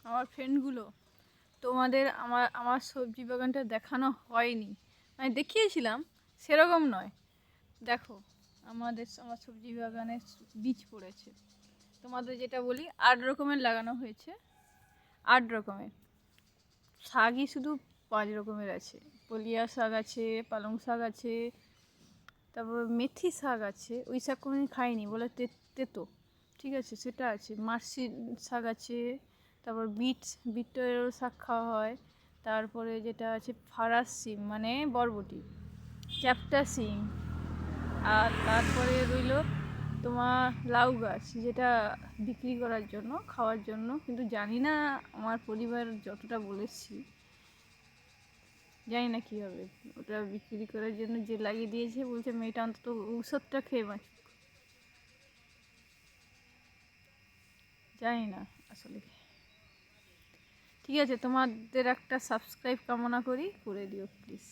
আমার ফ্রেন্ডগুলো, তোমাদের আমার আমার সবজি বাগানটা দেখানো হয়নি, মানে দেখিয়েছিলাম, সেরকম নয়। দেখো, আমার সবজি বাগানে বীজ পড়েছে। তোমাদের যেটা বলি 8 রকমের লাগানো হয়েছে, 8 রকমের। শাকই শুধু 5 রকমের আছে। পলিয়া শাক আছে, পালং শাক আছে, তারপর মেথি শাক আছে। ওই শাক কোনোদিন খাইনি বলে তেতো, ঠিক আছে, সেটা আছে। মার্শি শাক আছে, তারপর বিটেরও শাক খাওয়া হয়। তারপরে যেটা আছে ফারাস সিম মানে বরবটি, চ্যাপ্টা সিম। আর তারপরে রইল তোমার লাউ গাছ, যেটা বিক্রি করার জন্য, খাওয়ার জন্য, কিন্তু জানি না আমার পরিবার যতটা বলেছি, জানি না কী হবে। ওটা বিক্রি করার জন্য যে লাগিয়ে দিয়েছে বলছে মেয়েটা অন্তত ঔষধটা খেয়ে বাঁচুক। জানি না আসলে। ঠিক আছে, তোমাদের একটা সাবস্ক্রাইব কামনা করি, করে দিও প্লিজ।